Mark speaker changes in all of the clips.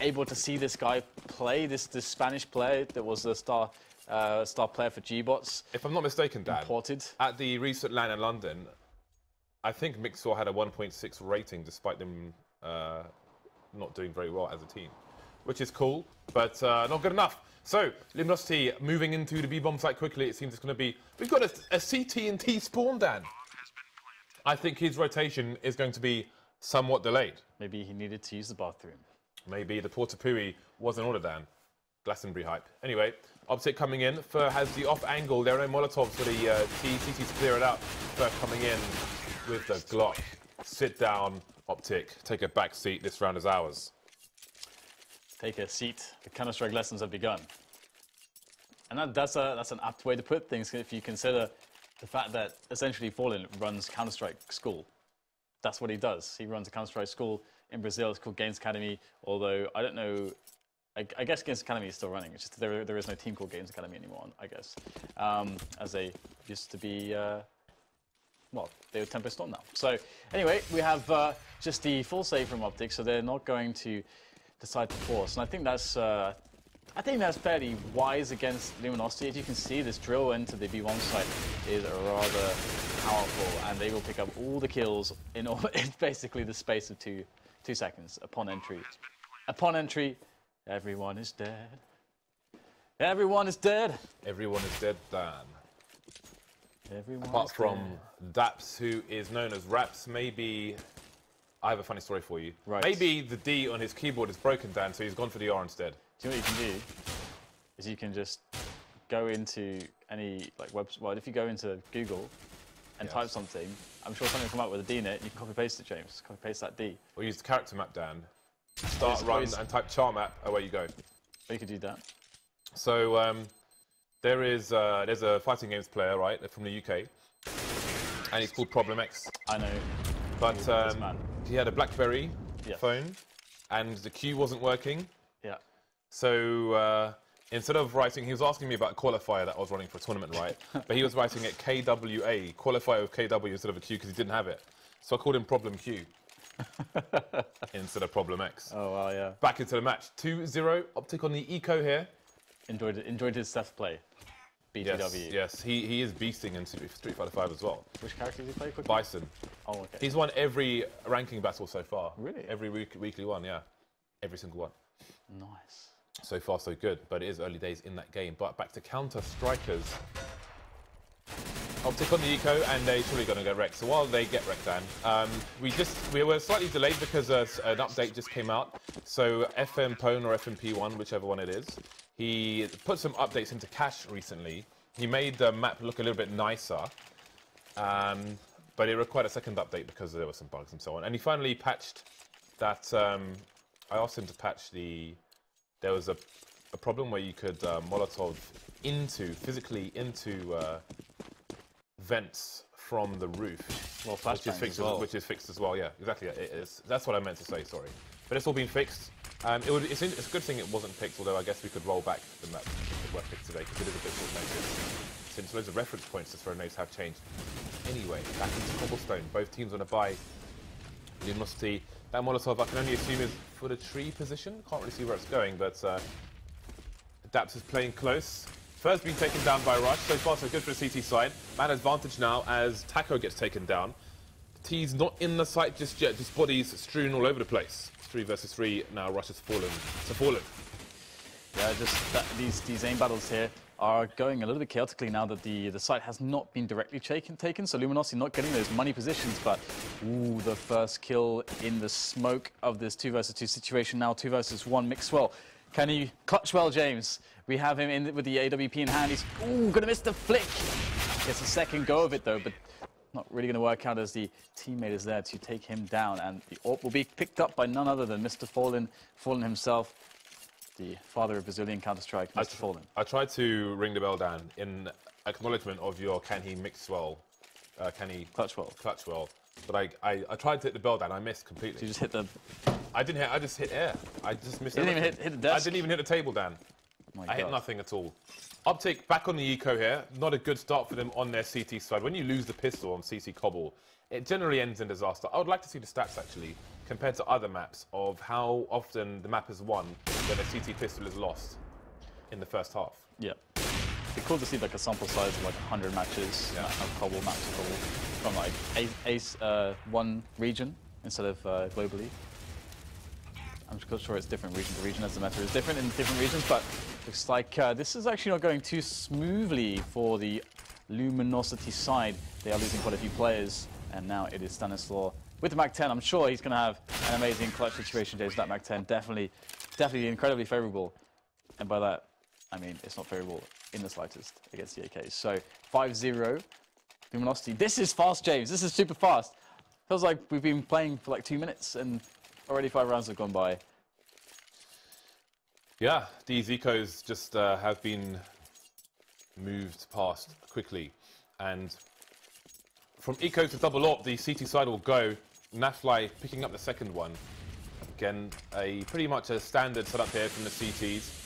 Speaker 1: able to see this guy play, this Spanish player that was a star player for G-Bots.
Speaker 2: If I'm not mistaken, Dan,
Speaker 1: imported.
Speaker 2: At the recent LAN in London, I think Mixwell had a 1.6 rating despite them not doing very well as a team, which is cool, but not good enough. So, Luminosity moving into the B-bomb site quickly. It seems it's going to be... We've got a CT&T spawn, Dan. I think his rotation is going to be somewhat delayed.
Speaker 1: Maybe he needed to use the bathroom.
Speaker 2: Maybe the Portapui was in order, Dan. Glastonbury hype. Anyway, OptiC coming in. Fur has the off angle. There are no Molotovs for the CT to clear it out. Fur coming in with the Glock. Sit down, OptiC. Take a back seat. This round is ours.
Speaker 1: Take a seat. The Counter-Strike lessons have begun. And that's an apt way to put things if you consider the fact that essentially Fallen runs Counter-Strike school. That's what he does. He runs a Counter-Strike school in Brazil. It's called Games Academy, although I don't know. I guess Games Academy is still running. It's just there is no team called Games Academy anymore, I guess. As they used to be, well, they were Tempo Storm now. So anyway, we have just the full save from OptiC, so they're not going to decide to force. And I think that's fairly wise against Luminosity. As you can see, this drill into the B1 site is rather powerful, and they will pick up all the kills in basically the space of two seconds upon entry. Upon entry, everyone is dead. Everyone is dead.
Speaker 2: Everyone is dead, Dan.
Speaker 1: Everyone
Speaker 2: Apart
Speaker 1: is
Speaker 2: from
Speaker 1: dead.
Speaker 2: Daps, who is known as Raps, maybe... I have a funny story for you.
Speaker 1: Right.
Speaker 2: Maybe the D on his keyboard is broken, Dan, so he's gone for the R instead.
Speaker 1: Do you know what you can do? Is you can just go into any well, if you go into Google and type something, I'm sure something will come up with a D in it. You can copy paste it, James. Copy paste that D.
Speaker 2: Or use the character map, Dan. Start run and type char map. Away you go.
Speaker 1: Or you could do that.
Speaker 2: So there's a fighting games player, right, from the UK, and he's called Problem X.
Speaker 1: I know.
Speaker 2: But he had a BlackBerry phone, and the Q wasn't working.
Speaker 1: Yeah.
Speaker 2: So instead of writing, he was asking me about a qualifier that I was running for a tournament, right? But he was writing it KWA, qualifier with KW instead of a Q because he didn't have it. So I called him Problem Q instead of Problem X.
Speaker 1: Oh, wow, yeah.
Speaker 2: Back into the match. 2-0, OptiC on the eco here.
Speaker 1: Enjoyed his Seth play. BTW.
Speaker 2: Yes, he is beasting in Street Fighter 5 as well.
Speaker 1: Which character did he play quickly?
Speaker 2: Bison.
Speaker 1: Oh, okay.
Speaker 2: He's won every ranking battle so far.
Speaker 1: Really?
Speaker 2: Every weekly one, yeah. Every single one.
Speaker 1: Nice.
Speaker 2: So far, so good, but it is early days in that game. But back to Counter-Strikers. OptiC on the eco, and they're surely going to get wrecked. So while they get wrecked, Dan, we were slightly delayed because an update just came out. So FM Pwn or FMP1, whichever one it is, he put some updates into cache recently. He made the map look a little bit nicer, but it required a second update because there were some bugs and so on. And he finally patched that. I asked him to patch there was a problem where you could Molotov physically into vents from the roof,
Speaker 1: well,
Speaker 2: which is fixed as well. Yeah, exactly. It is. That's what I meant to say. Sorry, but it's all been fixed. It's a good thing it wasn't fixed. Although I guess we could roll back the map if it were fixed today because it is a bit short notice. Since loads of reference points to throw nodes have changed. Anyway, back into Cobblestone. Both teams on a bye. Luminosity. That Molotov I can only assume is for the tree position. Can't really see where it's going, but Daps is playing close. First being taken down by Rush. So far, so good for the CT side. Man advantage now as Taco gets taken down. T's not in the site just yet. Just bodies strewn all over the place. 3 versus 3. Now Rush has fallen. So fallen.
Speaker 1: Yeah, just these aim battles here are going a little bit chaotically now that the site has not been directly taken. So Luminosity not getting those money positions, but ooh, the first kill in the smoke of this 2 versus 2 situation. Now 2 versus 1. Mixwell. Can he clutch well, James? We have him in with the AWP in hand. He's gonna miss the flick. Gets a second go of it though, but not really gonna work out as the teammate is there to take him down. And the AWP will be picked up by none other than Mr. Fallen himself, the father of Brazilian Counter-Strike, Mr. Fallen.
Speaker 2: I tried to ring the bell, Dan, in acknowledgement of your can he mix well, can he clutch well. But I tried to hit the bell, Dan. I missed completely.
Speaker 1: So you just hit the...
Speaker 2: I didn't hit. I just hit air. I just missed.
Speaker 1: You didn't even hit the desk.
Speaker 2: I didn't even hit the table, Dan. I hit nothing at all. OptiC back on the eco here. Not a good start for them on their CT side. When you lose the pistol on CC Cobble, it generally ends in disaster. I would like to see the stats actually, compared to other maps of how often the map is won when a CT pistol is lost in the first half.
Speaker 1: Yeah. It'd be cool to see like a sample size of like 100 matches, of Cobble maps of Cobble, from like one region instead of globally. I'm sure it's different region to region as the meta is different in different regions, but looks like this is actually not going too smoothly for the Luminosity side. They are losing quite a few players, and now it is Stanislaw with the Mac-10. I'm sure he's going to have an amazing clutch situation, James. That Mac-10 definitely incredibly favorable, and by that I mean it's not favorable in the slightest against the AKs. So 5-0 Luminosity. This is fast, James. This is super fast. Feels like we've been playing for like 2 minutes and already 5 rounds have gone by.
Speaker 2: Yeah, these ecos just have been moved past quickly. And from eco to double op, the CT side will go. Nafly picking up the second one. Again, pretty much a standard setup here from the CTs.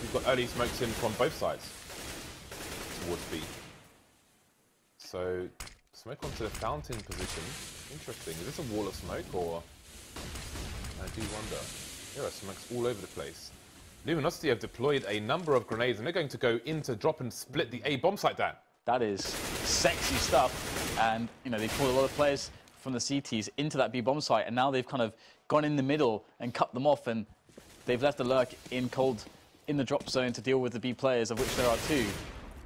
Speaker 2: We've got early smokes in from both sides towards B. So, smoke onto the fountain position. Interesting. Is this a wall of smoke or... I do wonder. There are smokes all over the place. Luminosity have deployed a number of grenades and they're going to go in to drop and split the A bomb site down.
Speaker 1: That is sexy stuff. And, you know, they pulled a lot of players from the CTs into that B bomb site, and now they've kind of gone in the middle and cut them off, and they've left the lurk in cold in the drop zone to deal with the B players, of which there are 2.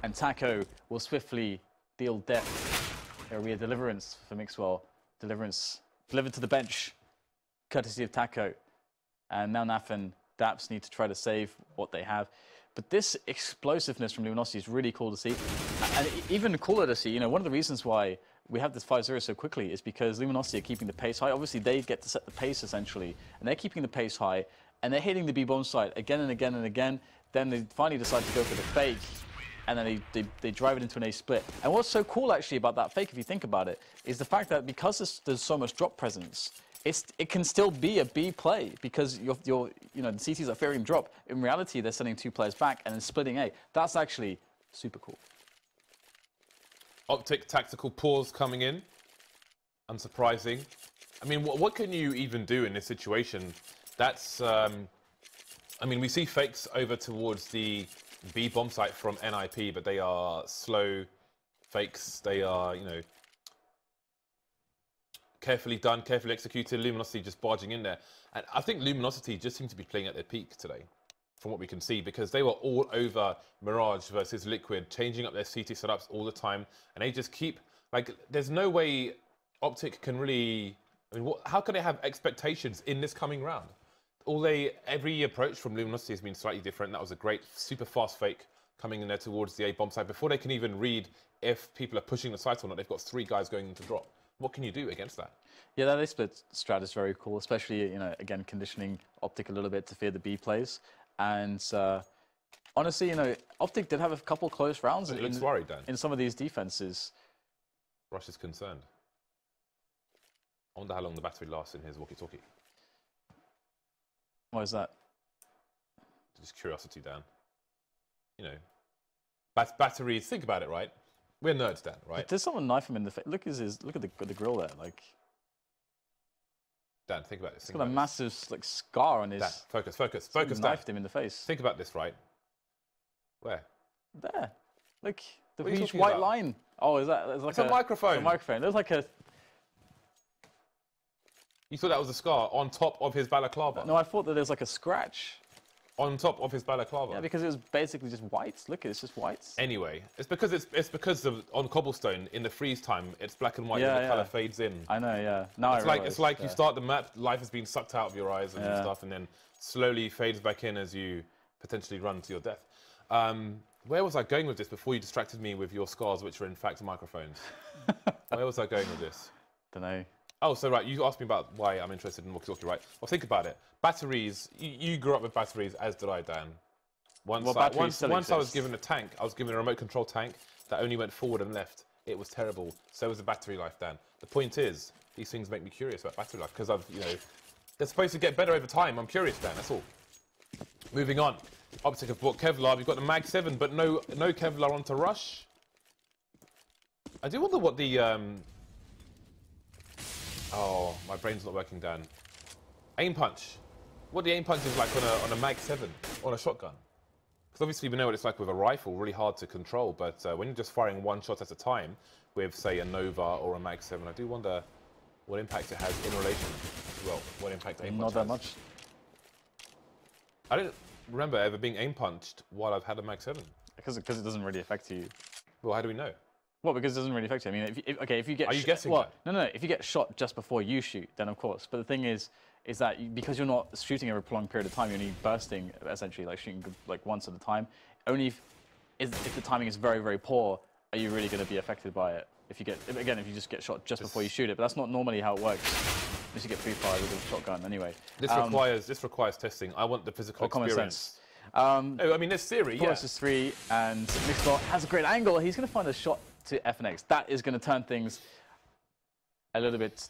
Speaker 1: And Taco will swiftly deal death. There will be a deliverance for Mixwell. Deliverance delivered to the bench, courtesy of Taco. And now Naf and Daps need to try to save what they have. But this explosiveness from Luminosity is really cool to see. And even cooler to see, you know, one of the reasons why we have this 5-0 so quickly is because Luminosity are keeping the pace high. Obviously, they get to set the pace, essentially. And they're keeping the pace high. And they're hitting the B-bomb site again and again and again. Then they finally decide to go for the fake. And then they drive it into an A split. And what's so cool, actually, about that fake, if you think about it, is the fact that because there's so much drop presence, it can still be a B play because you know, the CTs are fearing drop. In reality, they're sending 2 players back and then splitting A. That's actually super cool.
Speaker 2: OptiC tactical pause coming in. Unsurprising. I mean, what can you even do in this situation? That's, I mean, we see fakes over towards the B bomb site from NIP, but they are slow fakes. They are, you know, carefully done, carefully executed. Luminosity just barging in there. And I think Luminosity just seem to be playing at their peak today, from what we can see, because they were all over Mirage versus Liquid, changing up their CT setups all the time. And they just keep, like, there's no way OptiC can really, I mean, how can they have expectations in this coming round? Every approach from Luminosity has been slightly different. That was a great, super fast fake coming in there towards the A bomb site. Before they can even read if people are pushing the site or not, they've got 3 guys going into drop. What can you do against that? Yeah,
Speaker 1: that A split strat is very cool, especially, you know, again, conditioning OptiC a little bit to fear the B plays. And honestly, you know, OptiC did have a couple close rounds in some of these defenses.
Speaker 2: Rush is concerned. I wonder how long the battery lasts in his walkie-talkie.
Speaker 1: Why is that?
Speaker 2: Just curiosity, Dan. You know, batteries. Think about it, right? We're nerds, Dan, right?
Speaker 1: There's someone knife him in the face. Look at the grill there. Like,
Speaker 2: Dan, think about this.
Speaker 1: He's got a massive like scar on his.
Speaker 2: Dan, focus, Dan.
Speaker 1: Knifed him in the face.
Speaker 2: Think about this, right? Where?
Speaker 1: There. Look, the huge white line. Oh, is that? It's
Speaker 2: a microphone.
Speaker 1: It's a microphone. There's like a.
Speaker 2: You thought that was a scar on top of his balaclava?
Speaker 1: No, I thought that there was like a scratch.
Speaker 2: On top of his balaclava?
Speaker 1: Yeah, because it was basically just white. Look, it's just white.
Speaker 2: Anyway, it's because on cobblestone in the freeze time, it's black and white and the color fades in.
Speaker 1: I know, yeah. Now
Speaker 2: it's like you start the map, life has been sucked out of your eyes and stuff, and then slowly fades back in as you potentially run to your death. Where was I going with this before you distracted me with your scars, which are in fact microphones? Where was I going with this?
Speaker 1: Don't know.
Speaker 2: Oh, so right, you asked me about why I'm interested in walkie-talkie, right? Well, think about it. Batteries, you grew up with batteries, as did I, Dan. Once I was given a tank, I was given a remote control tank that only went forward and left. It was terrible. So was the battery life, Dan. The point is, these things make me curious about battery life, because they're supposed to get better over time. I'm curious, Dan, that's all. Moving on. OptiC have bought Kevlar. We've got the Mag 7, but no Kevlar onto Rush. I do wonder what the... Oh, my brain's not working, Dan. Aim punch. What the aim punch is like on a Mag 7, on a shotgun. Because obviously we know what it's like with a rifle, really hard to control, but when you're just firing one shot at a time with, say, a Nova or a Mag 7, I do wonder what impact it has in relation as well. What impact aim punch
Speaker 1: Not that
Speaker 2: has.
Speaker 1: much.
Speaker 2: I don't remember ever being aim punched while I've had a Mag 7.
Speaker 1: Because it doesn't really affect you.
Speaker 2: Well, how do we know?
Speaker 1: Well, because it doesn't really affect you. I mean, if you get...
Speaker 2: Are you guessing
Speaker 1: well,
Speaker 2: that?
Speaker 1: No, if you get shot just before you shoot, then of course. But the thing is that because you're not shooting over a prolonged period of time, you're only bursting, essentially, like shooting like once at a time. Only if the timing is very, very poor, are you really going to be affected by it. If you just get shot just before you shoot it. But that's not normally how it works. Unless you get free fire with a shotgun, anyway.
Speaker 2: This requires testing. I want the physical experience.
Speaker 1: I
Speaker 2: mean, there's theory,
Speaker 1: 4 versus 3, and Mixbot has a great angle. He's going to find a shot to FNX. That is going to turn things a little bit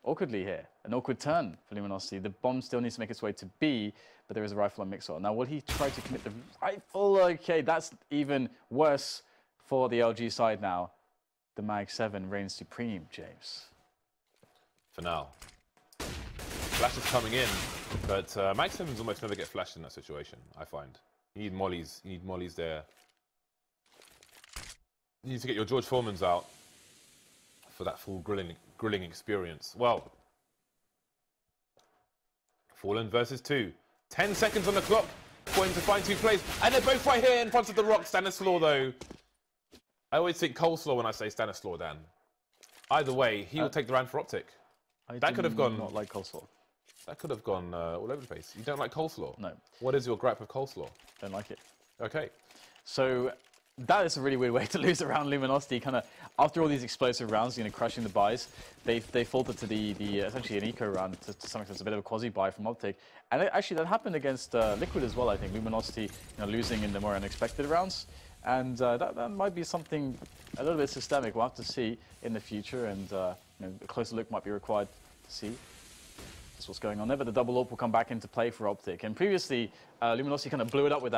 Speaker 1: awkwardly here. An awkward turn for Luminosity. The bomb still needs to make its way to B, but there is a rifle on Mixbot. Now, will he try to commit the rifle? Okay, that's even worse for the LG side now. The Mag 7 reigns supreme, James.
Speaker 2: For now. Flash is coming in, but Mag 7s almost never get flashed in that situation, I find. You need mollies. You need mollies there. You need to get your George Foremans out for that full grilling experience. Well, Fallen versus 2. 10 seconds on the clock for him to find 2 plays, and they're both right here in front of the rock. Stanislaw, though. I always think coleslaw when I say Stanislaw, Dan. Either way, he will take the round for OptiC. That could have gone...
Speaker 1: not like coleslaw.
Speaker 2: That could have gone all over the place. You don't like coleslaw?
Speaker 1: No.
Speaker 2: What is your gripe with coleslaw?
Speaker 1: Don't like it.
Speaker 2: Okay.
Speaker 1: So that is a really weird way to lose around Luminosity. Kind of after all these explosive rounds, crushing the buys, they faltered to the essentially an eco round to some extent. It's a bit of a quasi buy from OptiC, and actually that happened against Liquid as well. I think Luminosity losing in the more unexpected rounds, and that might be something a little bit systemic. We'll have to see in the future, and a closer look might be required to see. That's what's going on there. But the double AWP will come back into play for OptiC, and previously Luminosity kind of blew it up with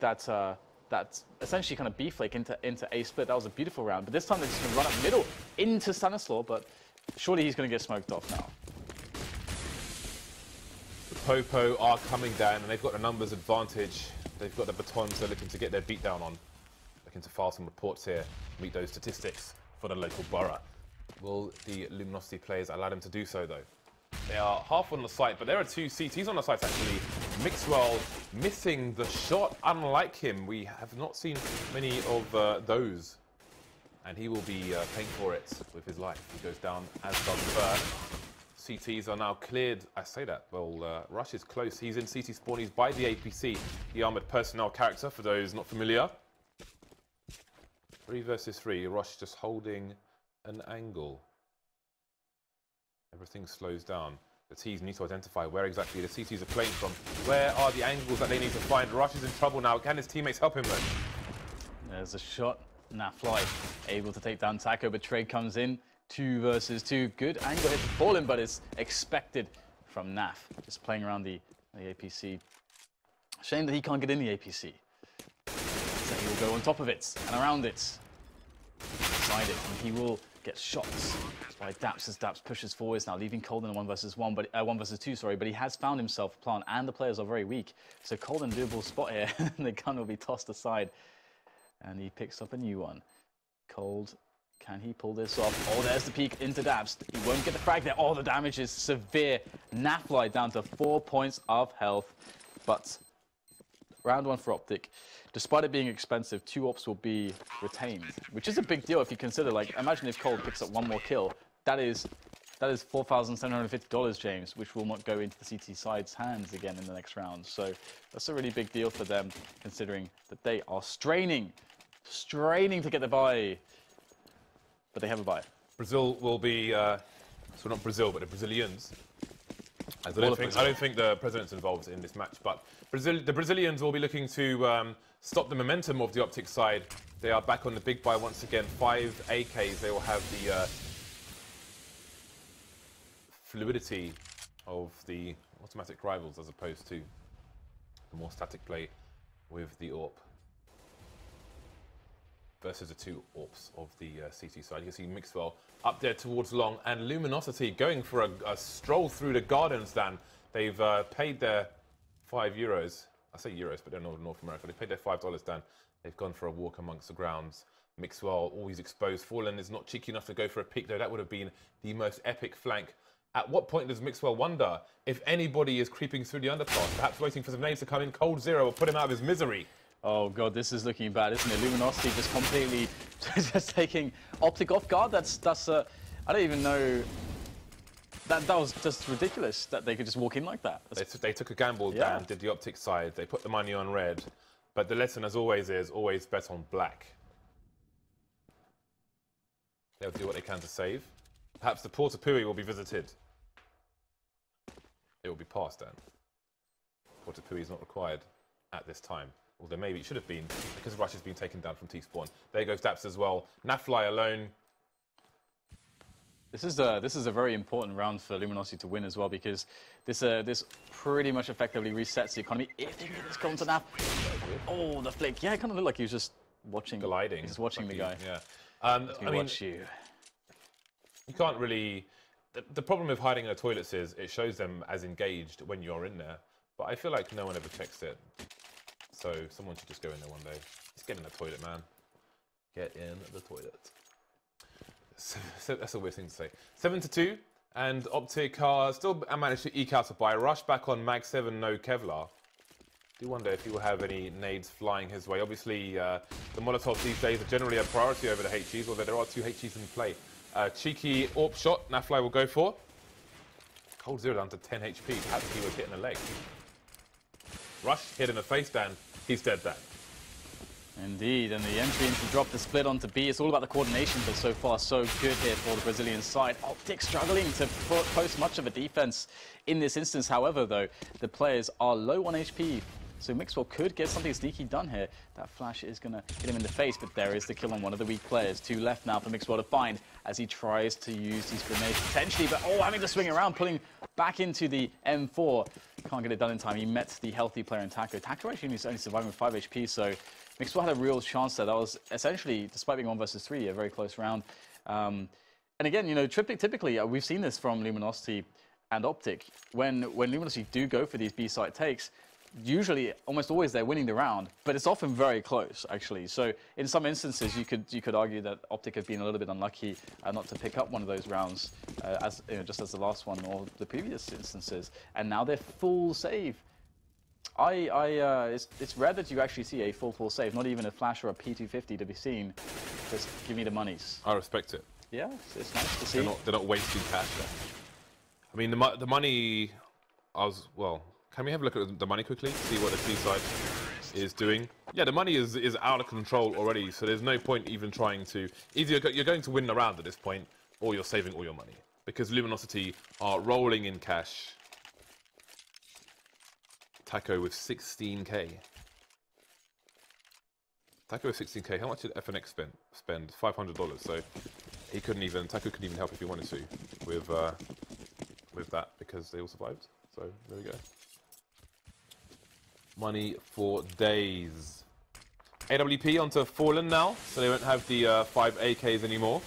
Speaker 1: that essentially kind of B flake into A split. That was a beautiful round. But this time they're just going to run up middle into Stanislaw, but surely he's going to get smoked off now.
Speaker 2: The Popo are coming down, and they've got a numbers advantage. They've got the batons they're looking to get their beat down on. Looking to file some reports here, meet those statistics for the local borough. Will the Luminosity players allow them to do so, though? They are half on the site, but there are 2 CTs on the site, actually. Mixwell missing the shot. Unlike him, we have not seen many of those. And he will be paying for it with his life. He goes down, as does Burr. CTs are now cleared. I say that. Well, Rush is close. He's in CT spawn. He's by the APC, the armored personnel character, for those not familiar. 3 versus 3. Rush just holding an angle. Everything slows down. The T's need to identify where exactly the CTs are playing from. Where are the angles that they need to find? Rush is in trouble now. Can his teammates help him, though?
Speaker 1: There's a shot. Nafly able to take down Taco, but trade comes in. 2 versus 2. Good angle hit to Fallen, but it's expected from Naf. Just playing around the APC. Shame that he can't get in the APC. So he will go on top of it and around it. Inside it, and he will get shots by Daps as Daps pushes forwards now, leaving Cold in a 1 versus 2, sorry, but he has found himself a plan, and the players are very weak. So Cold in a doable spot here, and the gun will be tossed aside. And he picks up a new one. Cold, can he pull this off? Oh, there's the peek into Daps. He won't get the frag there. Oh, the damage is severe. Nafly down to 4 points of health. But round 1 for OptiC. Despite it being expensive, 2 ops will be retained, which is a big deal if you consider, like, imagine if Cold picks up 1 more kill. That is $4,750, James, which will not go into the CT side's hands again in the next round. So that's a really big deal for them, considering that they are straining to get the bye. But they have a bye.
Speaker 2: Brazil will be, so not Brazil, but the Brazilians. As I don't think the president's involved in this match, but the Brazilians will be looking to stop the momentum of the OptiC side. They are back on the big buy once again. 5 AKs. They will have the fluidity of the automatic rivals as opposed to the more static play with the AWP. versus the two AWPs of the CT side. You can see Mixwell up there towards long, and Luminosity going for a stroll through the gardens, Dan. They've paid their €5. I say euros, but they're in North America. They paid their $5, Dan. They've gone for a walk amongst the grounds. Mixwell always exposed. Fallen is not cheeky enough to go for a peek, though. That would have been the most epic flank. At what point does Mixwell wonder if anybody is creeping through the underpass, perhaps waiting for some nades to come in? Cold Zero will put him out of his misery.
Speaker 1: Oh god, this is looking bad, isn't it? Luminosity just completely just taking OptiC off guard. That's I don't even know. That was just ridiculous that they could just walk in like that.
Speaker 2: They took a gamble,
Speaker 1: Yeah.
Speaker 2: Dan, did the OptiC side. They put the money on red, but the lesson, as always, is always bet on black. They'll do what they can to save. Perhaps the Portapui will be visited. It will be passed, Dan. Portapui is not required at this time. Although maybe it should have been, because Rush has been taken down from T-spawn. There goes Daps as well. Nafly alone.
Speaker 1: This is a very important round for Luminosity to win as well, because this pretty much effectively resets the economy if they can get this call to Naf. Oh, the flick. Yeah, it kind of looked like he was just watching.
Speaker 2: Gliding.
Speaker 1: Just watching the guy.
Speaker 2: Yeah. I mean,
Speaker 1: watch you.
Speaker 2: You can't really... The problem with hiding in the toilets is it shows them as engaged when you're in there. But I feel like no one ever checks it. So someone should just go in there one day. Just get in the toilet, man. Get in the toilet. So that's a weird thing to say. 7-2, and OptiC still managed to eke out a buy. Rush back on Mag 7, no Kevlar. Do wonder if he will have any nades flying his way. Obviously, the Molotovs these days are generally a priority over the HEs, although there are 2 HEs in play. Cheeky AWP shot, Nafly will go for. Cold Zero down to 10 HP. Perhaps he was hitting the leg. Rush hit in the face, Dan. He's dead, Dan.
Speaker 1: Indeed, and the entry into drop the split onto B. It's all about the coordination, but so far so good here for the Brazilian side. OptiC struggling to post much of a defense in this instance. However, though, the players are low on HP, so Mixwell could get something sneaky done here. That flash is going to hit him in the face, but there is the kill on one of the weak players. 2 left now for Mixwell to find as he tries to use these grenades potentially, but having to swing around, pulling back into the M4. Can't get it done in time. He met the healthy player in Taco. Taco actually only surviving with 5 HP, so Mixwell had a real chance there. That was essentially, despite being 1 versus 3, a very close round. And again, you know, typically, we've seen this from Luminosity and OptiC. When Luminosity do go for these B-site takes, usually, almost always, they're winning the round, but it's often very close, actually. So in some instances, you could argue that OptiC have been a little bit unlucky not to pick up one of those rounds, as you know, just as the last one or the previous instances. And now they're full save. It's rare that you actually see a full save, not even a flash or a P250 to be seen. Just give me the monies.
Speaker 2: I respect it.
Speaker 1: Yeah, it's nice to see.
Speaker 2: They're not wasting cash there. I mean, the money, well, can we have a look at the money quickly, see what the C side is doing? Yeah, the money is out of control already, so there's no point even trying to... Either you're going to win the round at this point, or you're saving all your money. Because Luminosity are rolling in cash. Taco with 16k. Taco with 16k. How much did FNX spend? $500. So Taco couldn't even help if he wanted to with that, because they all survived. So there we go. Money for days. AWP onto Fallen now, so they won't have the 5 AKs anymore.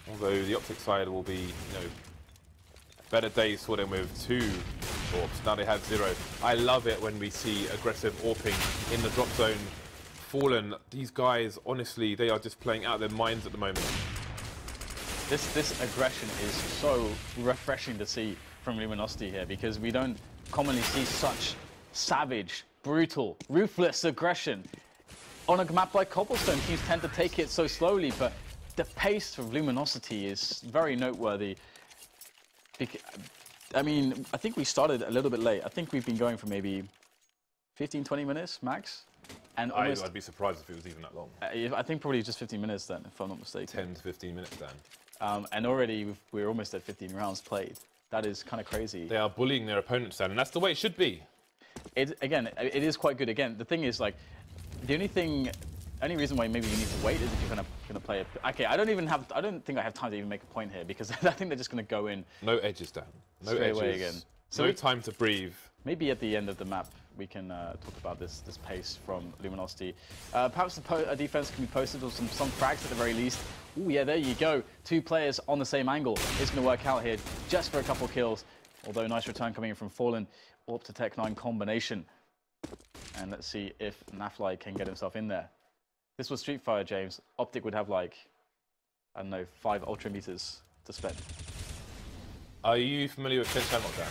Speaker 2: Although the OptiC side will be, you know, better days for them with 2 AWPs. Now they have 0. I love it when we see aggressive AWPing in the drop zone. Fallen, these guys, honestly, they are just playing out their minds at the moment.
Speaker 1: This aggression is so refreshing to see from Luminosity here, because we don't commonly see such savage, brutal, ruthless aggression. On a map like Cobblestone, teams tend to take it so slowly, but the pace of Luminosity is very noteworthy. I mean, I think we started a little bit late. I think we've been going for maybe 15, 20 minutes max. And
Speaker 2: I'd be surprised if it was even that long.
Speaker 1: I think probably just 15 minutes then, if I'm not mistaken.
Speaker 2: 10 to 15 minutes, Dan.
Speaker 1: And already we're almost at 15 rounds played. That is kind of crazy.
Speaker 2: They are bullying their opponents, Dan, and that's the way it should be.
Speaker 1: Again, it is quite good. Again, the thing is, like, the only reason why maybe you need to wait is if you're gonna play it. Okay, I don't think I have time to even make a point here, because I think they're just gonna go in.
Speaker 2: No edges, Dan. No edges.
Speaker 1: Away again.
Speaker 2: So no time to breathe.
Speaker 1: Maybe at the end of the map we can talk about this pace from Luminosity. Perhaps a defense can be posted or some frags at the very least. Oh yeah, there you go. 2 players on the same angle. It's going to work out here just for a couple kills. Although nice return coming in from Fallen. Orb to Tech 9 combination. And let's see if Nafly can get himself in there. This was Street Fighter, James. OptiC would have like, I don't know, 5 Ultra Meters to spend.
Speaker 2: Are you familiar with Ken Shamrock, Dan?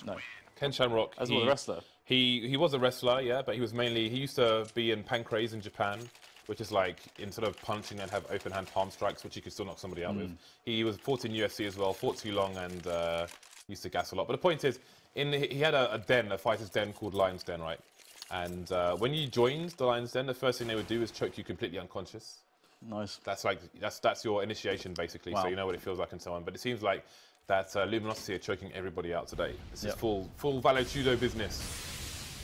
Speaker 1: No.
Speaker 2: Ken Shamrock.
Speaker 1: As well, the wrestler.
Speaker 2: He was a wrestler, yeah, but he used to be in Pancrase in Japan, which is like, instead of punching and have open hand palm strikes, which you could still knock somebody out with. He fought in UFC as well, fought too long and used to gas a lot. But the point is, he had a fighter's den called Lion's Den, right? And when you joined the Lion's Den, the first thing they would do is choke you completely unconscious. Nice. That's your initiation, basically, wow. So you know what it feels like and so on. But it seems like that Luminosity are choking everybody out today. This is full Valo Judo business.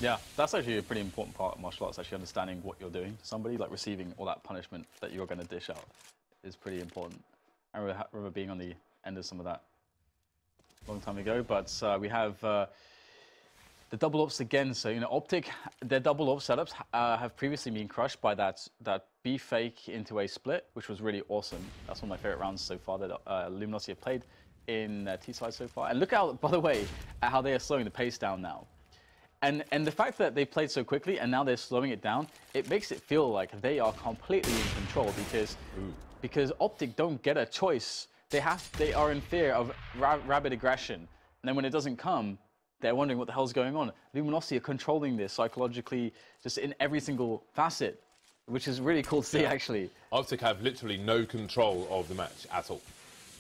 Speaker 2: Yeah, that's actually a pretty important part of martial arts, actually understanding what you're doing to somebody, like receiving all that punishment that you're going to dish out is pretty important. I remember being on the end of some of that a long time ago, but we have the double ops again. So, you know, OptiC, their double op setups have previously been crushed by that B fake into a split, which was really awesome. That's one of my favorite rounds so far that Luminosity have played in T-side so far. And look out, by the way, at how they are slowing the pace down now. And the fact that they played so quickly and now they're slowing it down, it makes it feel like they are completely in control because OptiC don't get a choice. They are in fear of rabid aggression. And then when it doesn't come, they're wondering what the hell's going on. Luminosity are controlling this psychologically just in every single facet, which is really cool to see, actually. OptiC have literally no control of the match at all.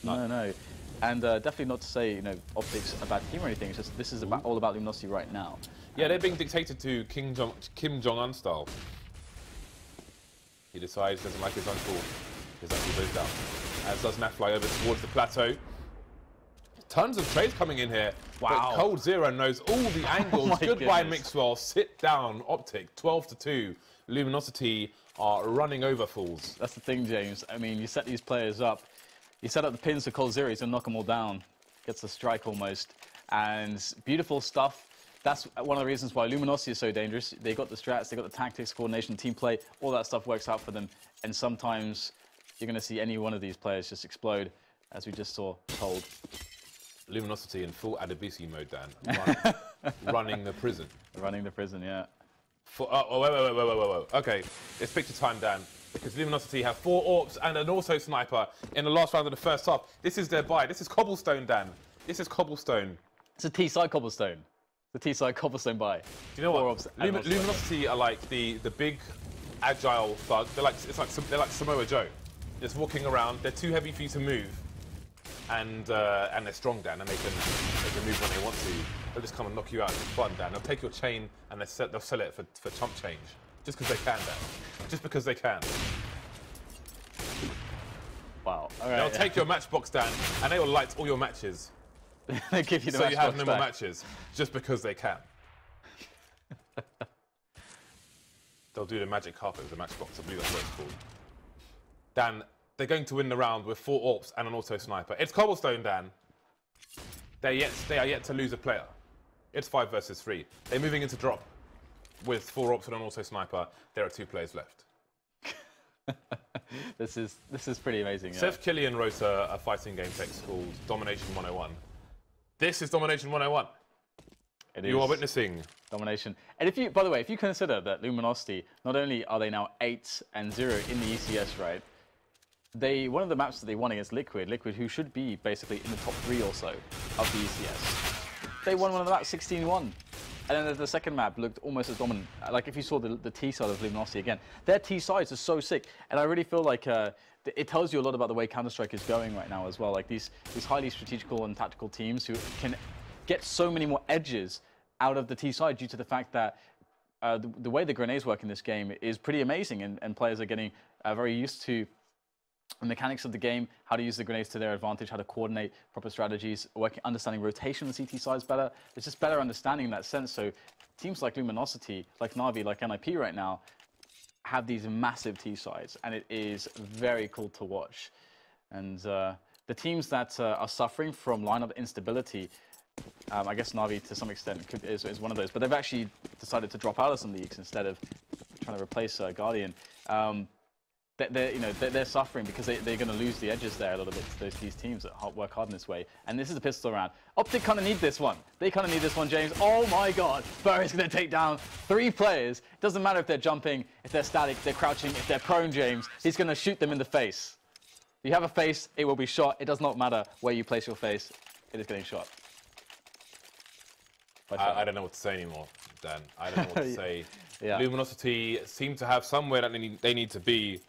Speaker 1: None. No. And definitely not to say, you know, OptiC's a bad team or anything. It's just this is all about Luminosity right now.
Speaker 2: Yeah, they're being dictated to Kim Jong-un style. He decides doesn't like his uncle. His uncle goes down. As does Nafly over towards the plateau. Tons of trades coming in here. Wow. But Cold Zero knows all the angles. Goodbye, Mixwell. Sit down, OptiC. 12-2. Luminosity are running over fools.
Speaker 1: That's the thing, James. I mean, you set these players up. You set up the pins to Cold Zero. He's going to knock them all down. Gets a strike almost. And beautiful stuff. That's one of the reasons why Luminosity is so dangerous. They got the strats, they got the tactics, coordination, team play. All that stuff works out for them. And sometimes you're going to see any one of these players just explode, as we just saw Cold.
Speaker 2: Luminosity in full Adebisi mode, Dan. Running the prison.
Speaker 1: Running the prison, yeah.
Speaker 2: Wait. Okay, it's picture time, Dan. Because Luminosity have 4 AWPs and an auto sniper in the last round of the first half. This is their buy. This is cobblestone, Dan. This is cobblestone.
Speaker 1: It's a T-side cobblestone. The T-side cobblestone buy.
Speaker 2: Do you know what? Luminosity are like the big, agile thug. They're like Samoa Joe, just walking around. They're too heavy for you to move, and they're strong, Dan, and they can move when they want to. They'll just come and knock you out. It's fun, Dan. They'll take your chain and they'll sell it for chump change, just because they can, Dan. Just because they can.
Speaker 1: Wow. All right,
Speaker 2: they'll take your matchbox, Dan, and they will light all your matches.
Speaker 1: They give you the
Speaker 2: so you have no more
Speaker 1: back.
Speaker 2: matches, just because they can. They'll do the magic carpet with the matchbox. I believe that's what it's called. Dan, they're going to win the round with 4 AWPs and an auto sniper. It's cobblestone, Dan. They are yet to lose a player. It's 5 versus 3. They're moving into drop with 4 AWPs and an auto sniper. There are 2 players left.
Speaker 1: This is pretty amazing.
Speaker 2: Seth Killian wrote a fighting game text called Domination 101. This is Domination 101. You are witnessing
Speaker 1: domination. And by the way, if you consider that Luminosity, not only are they now 8-0 in the ECS, right? One of the maps that they won against Liquid, who should be basically in the top 3 or so of the ECS, they won one of the maps 16-1. And then the second map looked almost as dominant. Like if you saw the T side of Luminosity again, their T sides are so sick. And I really feel like it tells you a lot about the way Counter-Strike is going right now as well. Like these highly strategical and tactical teams who can get so many more edges out of the T side due to the fact that the way the grenades work in this game is pretty amazing, and players are getting very used to the mechanics of the game, how to use the grenades to their advantage, how to coordinate proper strategies, understanding rotation on CT sides better. It's just better understanding in that sense. So teams like Luminosity, like Na'Vi, like NIP right now, have these massive T sides, and it is very cool to watch. And the teams that are suffering from lineup instability, I guess Na'Vi, to some extent, is one of those. But they've actually decided to drop out of some leagues instead of trying to replace Guardian. They're suffering because they're going to lose the edges there a little bit to these teams that work hard in this way. And this is a pistol round. OptiC kind of need this one. They kind of need this one, James. Oh my God. Bo3's going to take down 3 players. It doesn't matter if they're jumping, if they're static, if they're crouching, if they're prone, James. He's going to shoot them in the face. If you have a face, it will be shot. It does not matter where you place your face. It is getting shot.
Speaker 2: I don't know what to say anymore, Dan. I don't know what to say.
Speaker 1: Yeah.
Speaker 2: Luminosity seem to have somewhere that they need to be.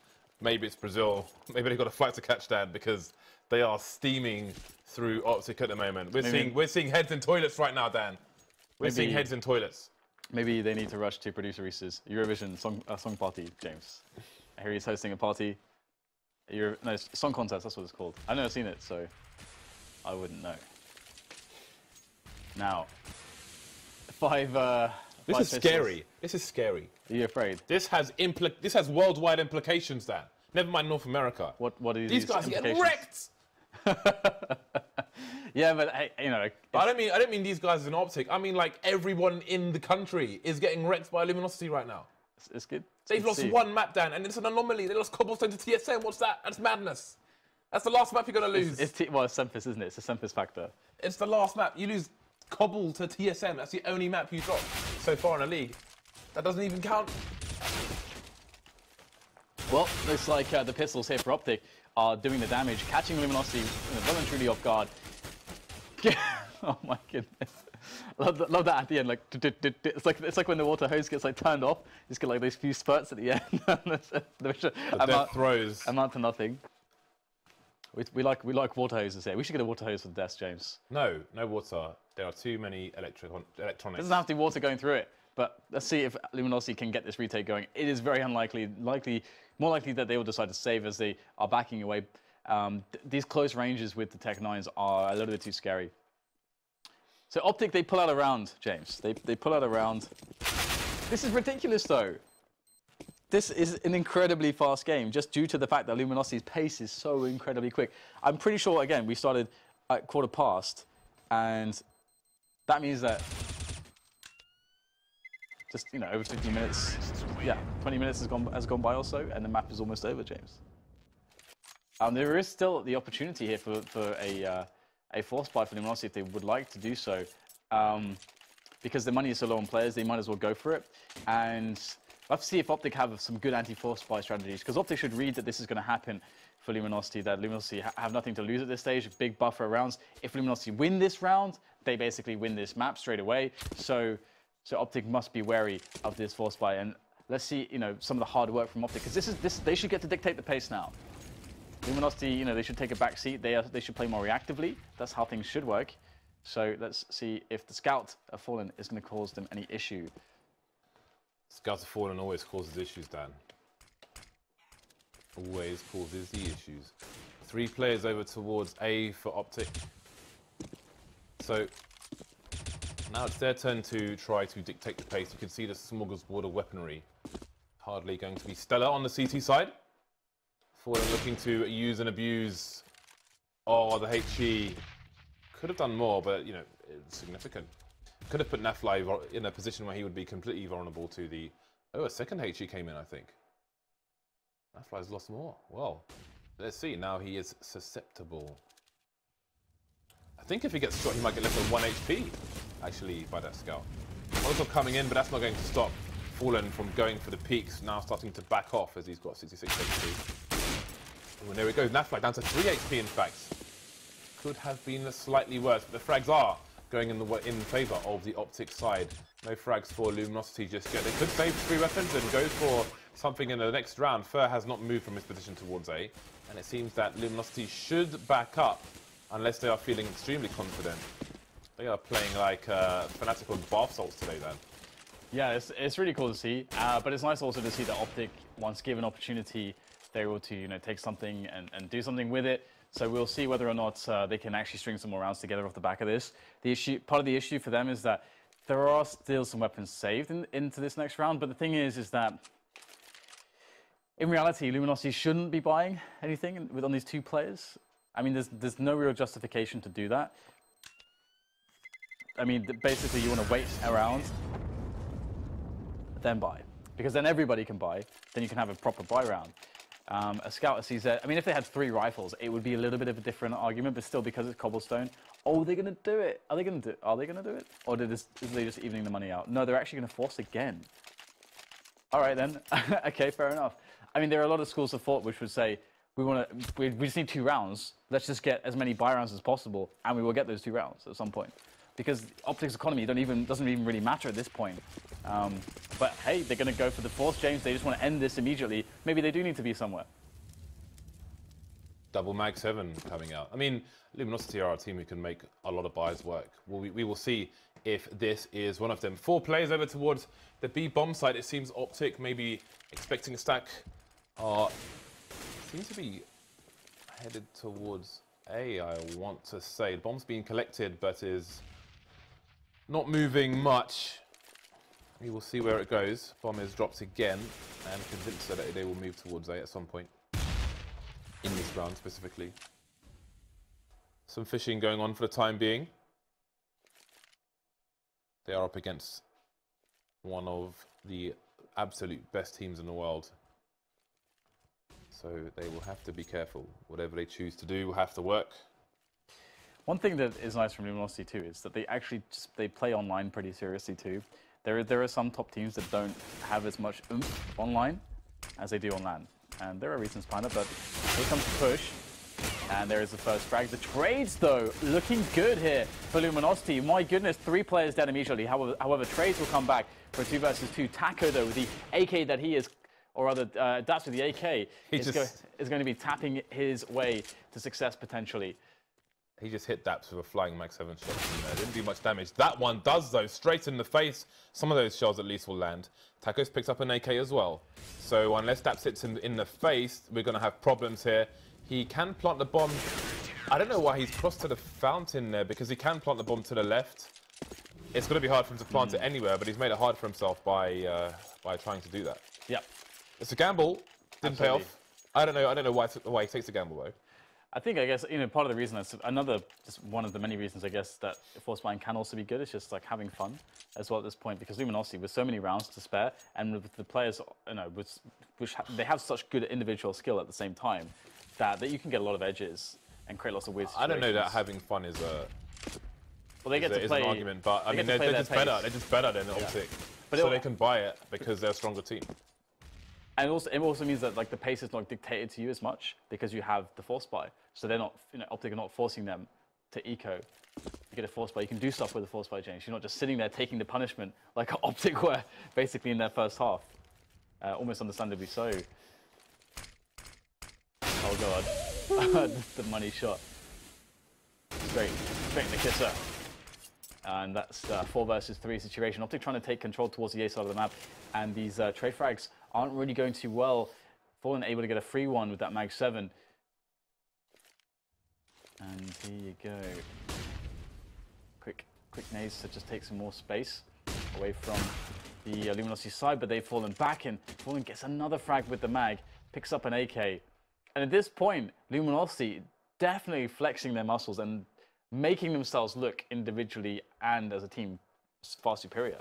Speaker 2: Maybe it's Brazil. Maybe they've got a flight to catch, Dan, because they are steaming through OptiC at the moment. We're seeing heads in toilets right now, Dan. We're seeing heads in toilets.
Speaker 1: Maybe they need to rush to producer Reese's Eurovision song party, James. I hear he's hosting a party. No, song contest, that's what it's called. I've never seen it, so I wouldn't know. Now,
Speaker 2: This is scary. This is scary.
Speaker 1: Are you afraid?
Speaker 2: This has worldwide implications, Dan. Never mind North America.
Speaker 1: What are
Speaker 2: these guys are getting wrecked?
Speaker 1: Yeah, but hey, you know.
Speaker 2: I don't mean these guys in OptiC. I mean like everyone in the country is getting wrecked by Luminosity right now.
Speaker 1: It's good.
Speaker 2: They've lost one map, Dan, and it's an anomaly. They lost Cobblestone to TSM. What's that? That's madness. That's the last map you're gonna lose.
Speaker 1: It's Sempis, isn't it? It's a Sempis factor.
Speaker 2: It's the last map. You lose Cobble to TSM. That's the only map you dropped so far in the league. That doesn't even count.
Speaker 1: Well, looks like the pistols here for OptiC are doing the damage, catching Luminosity well and truly off guard. Oh my goodness. Love that at the end. Like it's like when the water hose gets like turned off. You just get like those few spurts at the end.
Speaker 2: The death throws
Speaker 1: amount to nothing. We like water hoses here. We should get a water hose for the desk, James.
Speaker 2: No water. There are too many electronics.
Speaker 1: There doesn't have to be water going through it. But let's see if Luminosity can get this retake going. It is very unlikely, more likely that they will decide to save as they are backing away. These close ranges with the Tech 9s are a little bit too scary. So OptiC, they pull out a round, James. They pull out a round. This is ridiculous, though. This is an incredibly fast game, just due to the fact that Luminosity's pace is so incredibly quick. I'm pretty sure, again, we started at 1:15, and that means that just, you know, over 15 minutes, yeah, 20 minutes has gone by or so, and the map is almost over, James. There is still the opportunity here for a force buy for Luminosity if they would like to do so, because the money is so low on players, they might as well go for it. And we'll have to see if OptiC have some good anti-force buy strategies, because OptiC should read that this is going to happen for Luminosity, that Luminosity have nothing to lose at this stage, big buffer rounds. If Luminosity win this round, they basically win this map straight away. So OptiC must be wary of this force buy, and let's see, you know, some of the hard work from OptiC, because they should get to dictate the pace now. Luminosity, you know, they should take a back seat. They should play more reactively. That's how things should work. So let's see if the Scout of Fallen is going to cause them any issue.
Speaker 2: Scouts of Fallen always causes issues, Dan. Always causes the issues. 3 players over towards A for OptiC. So now it's their turn to try to dictate the pace. You can see the smorgasbord of weaponry. Hardly going to be stellar on the CT side. Fallen looking to use and abuse. Oh, the HE could have done more, but, you know, it's significant. Could have put Nafly in a position where he would be completely vulnerable to the... Oh, a second HE came in, I think. Nafly's lost more. Well, let's see. Now he is susceptible. I think if he gets shot, he might get less than 1 HP, actually, by that Scout. Molotov coming in, but that's not going to stop Fallen from going for the peaks. Now starting to back off as he's got 66 HP. Oh, and there we go. Nafly down to 3 HP, in fact. Could have been slightly worse, but the frags are going in favour of the OptiC side. No frags for Luminosity just yet. They could save 3 weapons and go for something in the next round. Fur has not moved from his position towards A, and it seems that Luminosity should back up unless they are feeling extremely confident. They are playing like fanatical bath salts today, then.
Speaker 1: Yeah, it's really cool to see, but it's nice also to see that OptiC, once given opportunity, they're able to, you know, take something and do something with it. So we'll see whether or not they can actually string some more rounds together off the back of this. Part of the issue for them is that there are still some weapons saved into this next round, but the thing is that in reality, Luminosity shouldn't be buying anything on these 2 players. I mean, there's no real justification to do that. I mean, basically you want to wait around, then buy. Because then everybody can buy, then you can have a proper buy round. A Scout, a CZ, I mean, if they had 3 rifles, it would be a little bit of a different argument, but still, because it's cobblestone, oh, they're going to do it. Are they going to do it? Or are they just evening the money out? No, they're actually going to force again. All right, then. Okay, fair enough. I mean, there are a lot of schools of thought which would say, we just need 2 rounds. Let's just get as many buy rounds as possible, and we will get those 2 rounds at some point. Because OptiC's economy doesn't even really matter at this point. But hey, they're going to go for the force, James. They just want to end this immediately. Maybe they do need to be somewhere.
Speaker 2: Double Mag 7 coming out. I mean, Luminosity are a team who can make a lot of buys work. We will see if this is one of them. 4 players over towards the B bomb side. It seems OptiC maybe expecting a stack. Seems to be headed towards A, I want to say. The bomb's being collected, but is not moving much. We will see where it goes. Bomb is dropped again, and convinced that they will move towards A at some point. In this round, specifically. Some fishing going on for the time being. They are up against one of the absolute best teams in the world. So they will have to be careful. Whatever they choose to do will have to work.
Speaker 1: One thing that is nice from Luminosity too is that they actually they play online pretty seriously too. There are some top teams that don't have as much oomph online as they do on LAN. And there are reasons behind it, but here comes the push. And there is the first frag. The trades, though, looking good here for Luminosity. My goodness, 3 players dead immediately. However, trades will come back for a 2 versus 2. Taco, though, with the AK that he is, or rather, that's with the AK, is going to be tapping his way to success potentially.
Speaker 2: He just hit Daps with a flying Mag 7 shot. Didn't do much damage. That one does, though, straight in the face. Some of those shells at least will land. Taco's picked up an AK as well. So unless Daps hits him in the face, we're going to have problems here. He can plant the bomb. I don't know why he's crossed to the fountain there, because he can plant the bomb to the left. It's going to be hard for him to plant it anywhere, but he's made it hard for himself by trying to do that.
Speaker 1: Yep.
Speaker 2: It's a gamble. Didn't pay off. I don't know why he takes a gamble, though.
Speaker 1: I think, I guess, part of the reason, just one of the many reasons, I guess, that force buying can also be good is just like having fun as well at this point, because Luminosity, with so many rounds to spare, and with the players, they have such good individual skill at the same time, that you can get a lot of edges and create lots of weird situations.
Speaker 2: I don't know that having fun is a...
Speaker 1: Well, they get to play...
Speaker 2: an argument, but I mean, they're just better. They're just better than OptiC. So they can buy it because they're a stronger team.
Speaker 1: And it also means that like the pace is not dictated to you as much because you have the force buy. So they're not, OptiC are not forcing them to eco. You get a force buy, you can do stuff with a force buy, James. You're not just sitting there taking the punishment like OptiC were basically in their first half. Almost understandably so. Oh god, the money shot. Straight in the kisser. And that's 4 versus 3 situation. OptiC trying to take control towards the A side of the map, and these trade frags aren't really going too well. Fallen able to get a free one with that Mag 7. And here you go. Quick nades to just take some more space away from the Luminosity side, but they've fallen back, and Fallen gets another frag with the mag, picks up an AK. And at this point, Luminosity definitely flexing their muscles and making themselves look individually and as a team far superior.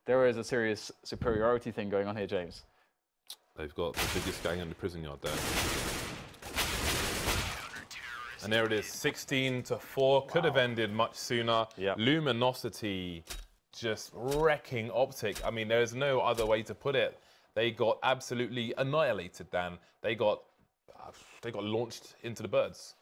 Speaker 1: There is a serious superiority thing going on here, James.
Speaker 2: They've got the biggest gang in the prison yard there. And there it is, 16-4. Could have ended much sooner.
Speaker 1: Yep.
Speaker 2: Luminosity just wrecking OptiC. I mean, there's no other way to put it. They got absolutely annihilated, Dan. They got launched into the birds.